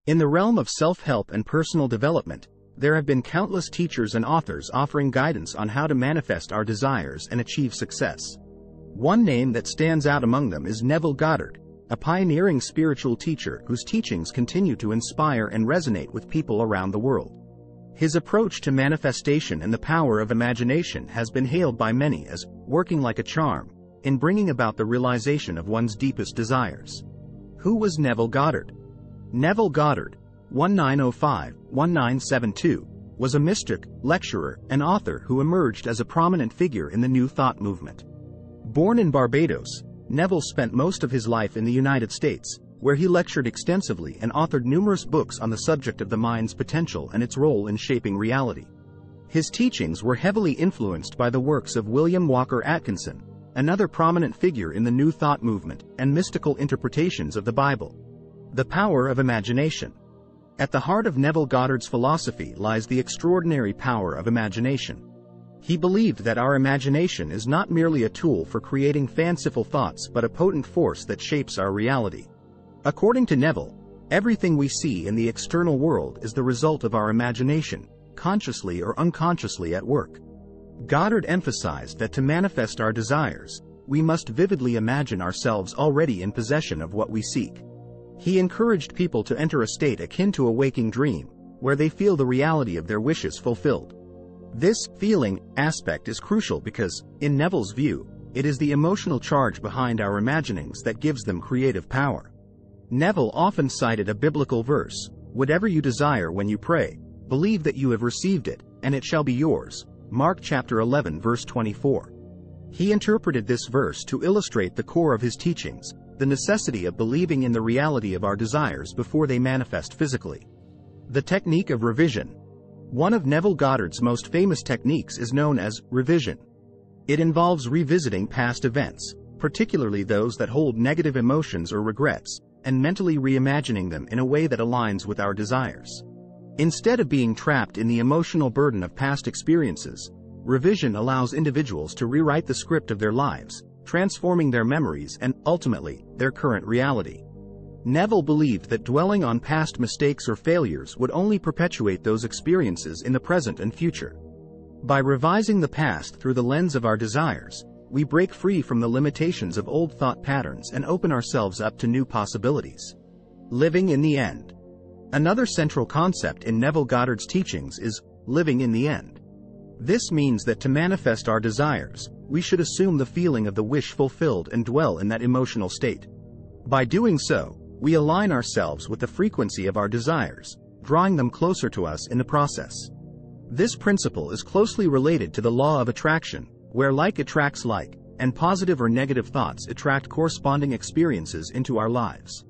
In the realm of self-help and personal development, there have been countless teachers and authors offering guidance on how to manifest our desires and achieve success. One name that stands out among them is Neville Goddard, a pioneering spiritual teacher whose teachings continue to inspire and resonate with people around the world. His approach to manifestation and the power of imagination has been hailed by many as working like a charm in bringing about the realization of one's deepest desires. Who was Neville Goddard? Neville Goddard, 1905-1972, was a mystic, lecturer, and author who emerged as a prominent figure in the New Thought movement. Born in Barbados, Neville spent most of his life in the United States, where he lectured extensively and authored numerous books on the subject of the mind's potential and its role in shaping reality. His teachings were heavily influenced by the works of William Walker Atkinson, another prominent figure in the New Thought movement, and mystical interpretations of the Bible. The power of imagination. At the heart of Neville Goddard's philosophy lies the extraordinary power of imagination. He believed that our imagination is not merely a tool for creating fanciful thoughts but a potent force that shapes our reality. According to Neville, everything we see in the external world is the result of our imagination, consciously or unconsciously at work. Goddard emphasized that to manifest our desires, we must vividly imagine ourselves already in possession of what we seek. He encouraged people to enter a state akin to a waking dream, where they feel the reality of their wishes fulfilled. This feeling aspect is crucial because, in Neville's view, it is the emotional charge behind our imaginings that gives them creative power. Neville often cited a biblical verse, "Whatever you desire when you pray, believe that you have received it, and it shall be yours." Mark chapter 11 verse 24. He interpreted this verse to illustrate the core of his teachings, the necessity of believing in the reality of our desires before they manifest physically. The technique of revision. One of Neville Goddard's most famous techniques is known as revision. It involves revisiting past events, particularly those that hold negative emotions or regrets, and mentally reimagining them in a way that aligns with our desires. Instead of being trapped in the emotional burden of past experiences, revision allows individuals to rewrite the script of their lives, transforming their memories and, ultimately, their current reality. Neville believed that dwelling on past mistakes or failures would only perpetuate those experiences in the present and future. By revising the past through the lens of our desires, we break free from the limitations of old thought patterns and open ourselves up to new possibilities. Living in the end. Another central concept in Neville Goddard's teachings is living in the end. This means that to manifest our desires, we should assume the feeling of the wish fulfilled and dwell in that emotional state. By doing so, we align ourselves with the frequency of our desires, drawing them closer to us in the process. This principle is closely related to the law of attraction, where like attracts like, and positive or negative thoughts attract corresponding experiences into our lives.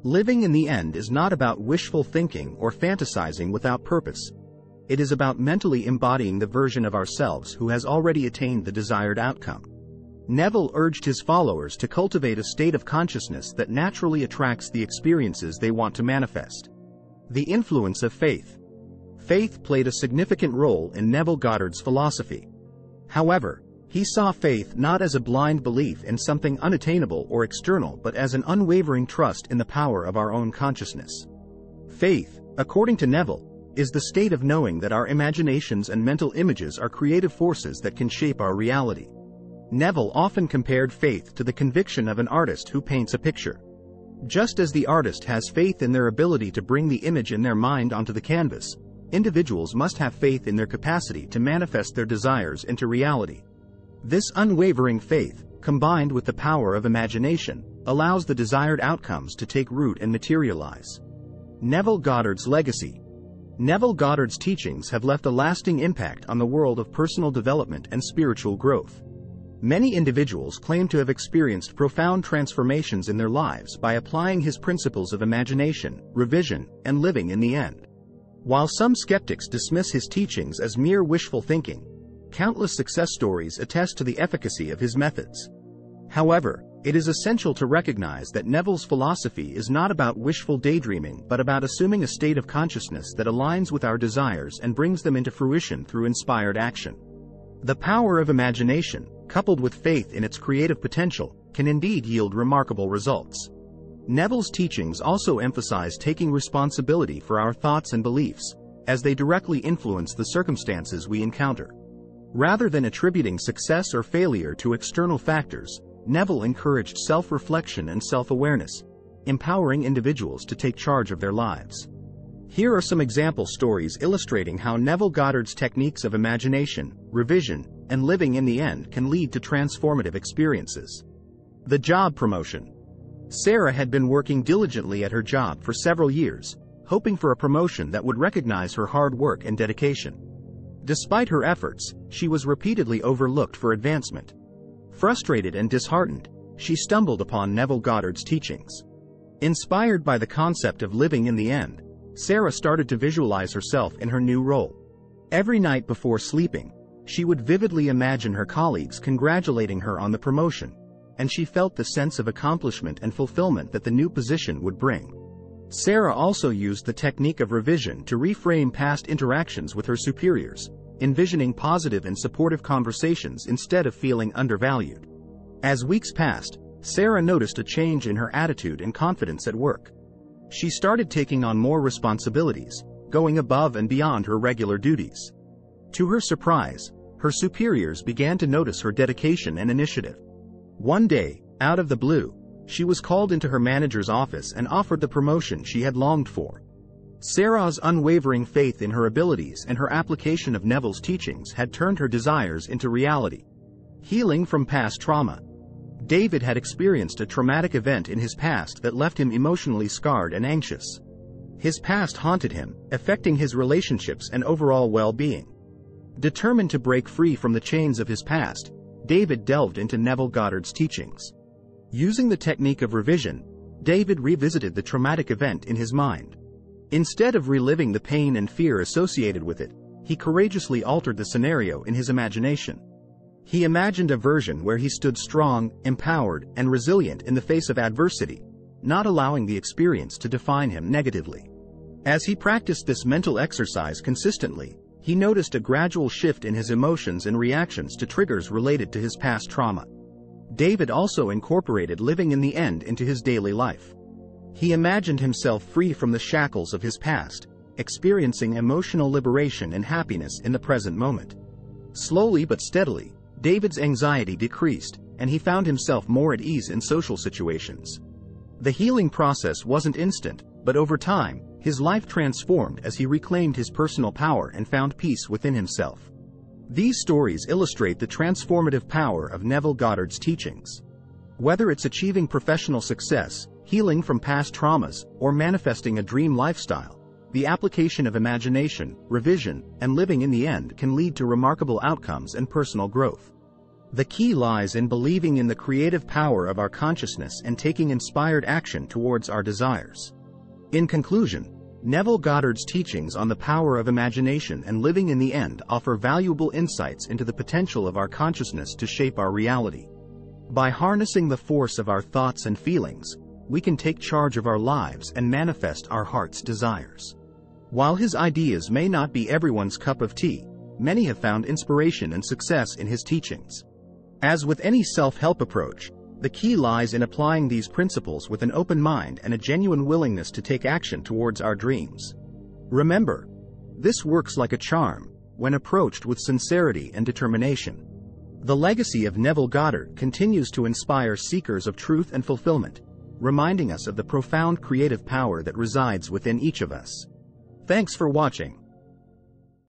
Living in the end is not about wishful thinking or fantasizing without purpose. It is about mentally embodying the version of ourselves who has already attained the desired outcome. Neville urged his followers to cultivate a state of consciousness that naturally attracts the experiences they want to manifest. The influence of faith. Faith played a significant role in Neville Goddard's philosophy. However, he saw faith not as a blind belief in something unattainable or external but as an unwavering trust in the power of our own consciousness. Faith, according to Neville, is the state of knowing that our imaginations and mental images are creative forces that can shape our reality. Neville often compared faith to the conviction of an artist who paints a picture. Just as the artist has faith in their ability to bring the image in their mind onto the canvas, individuals must have faith in their capacity to manifest their desires into reality. This unwavering faith, combined with the power of imagination, allows the desired outcomes to take root and materialize. Neville Goddard's legacy. Neville Goddard's teachings have left a lasting impact on the world of personal development and spiritual growth. Many individuals claim to have experienced profound transformations in their lives by applying his principles of imagination, revision, and living in the end. While some skeptics dismiss his teachings as mere wishful thinking, countless success stories attest to the efficacy of his methods. However, it is essential to recognize that Neville's philosophy is not about wishful daydreaming but about assuming a state of consciousness that aligns with our desires and brings them into fruition through inspired action. The power of imagination, coupled with faith in its creative potential, can indeed yield remarkable results. Neville's teachings also emphasize taking responsibility for our thoughts and beliefs, as they directly influence the circumstances we encounter. Rather than attributing success or failure to external factors, Neville encouraged self-reflection and self-awareness, empowering individuals to take charge of their lives. Here are some example stories illustrating how Neville Goddard's techniques of imagination, revision, and living in the end can lead to transformative experiences. The job promotion. Sarah had been working diligently at her job for several years, hoping for a promotion that would recognize her hard work and dedication. Despite her efforts, she was repeatedly overlooked for advancement. Frustrated and disheartened, she stumbled upon Neville Goddard's teachings. Inspired by the concept of living in the end, Sarah started to visualize herself in her new role. Every night before sleeping, she would vividly imagine her colleagues congratulating her on the promotion, and she felt the sense of accomplishment and fulfillment that the new position would bring. Sarah also used the technique of revision to reframe past interactions with her superiors, envisioning positive and supportive conversations instead of feeling undervalued. As weeks passed, Sarah noticed a change in her attitude and confidence at work. She started taking on more responsibilities, going above and beyond her regular duties. To her surprise, her superiors began to notice her dedication and initiative. One day, out of the blue, she was called into her manager's office and offered the promotion she had longed for. Sarah's unwavering faith in her abilities and her application of Neville's teachings had turned her desires into reality. Healing from past trauma. David had experienced a traumatic event in his past that left him emotionally scarred and anxious. His past haunted him, affecting his relationships and overall well-being. Determined to break free from the chains of his past, David delved into Neville Goddard's teachings. Using the technique of revision, David revisited the traumatic event in his mind. Instead of reliving the pain and fear associated with it, he courageously altered the scenario in his imagination. He imagined a version where he stood strong, empowered, and resilient in the face of adversity, not allowing the experience to define him negatively. As he practiced this mental exercise consistently, he noticed a gradual shift in his emotions and reactions to triggers related to his past trauma. David also incorporated living in the end into his daily life. He imagined himself free from the shackles of his past, experiencing emotional liberation and happiness in the present moment. Slowly but steadily, David's anxiety decreased, and he found himself more at ease in social situations. The healing process wasn't instant, but over time, his life transformed as he reclaimed his personal power and found peace within himself. These stories illustrate the transformative power of Neville Goddard's teachings. Whether it's achieving professional success, healing from past traumas, or manifesting a dream lifestyle, the application of imagination, revision, and living in the end can lead to remarkable outcomes and personal growth. The key lies in believing in the creative power of our consciousness and taking inspired action towards our desires. In conclusion, Neville Goddard's teachings on the power of imagination and living in the end offer valuable insights into the potential of our consciousness to shape our reality. By harnessing the force of our thoughts and feelings, we can take charge of our lives and manifest our heart's desires. While his ideas may not be everyone's cup of tea, many have found inspiration and success in his teachings. As with any self-help approach, the key lies in applying these principles with an open mind and a genuine willingness to take action towards our dreams. Remember, this works like a charm, when approached with sincerity and determination. The legacy of Neville Goddard continues to inspire seekers of truth and fulfillment, reminding us of the profound creative power that resides within each of us. Thanks for watching.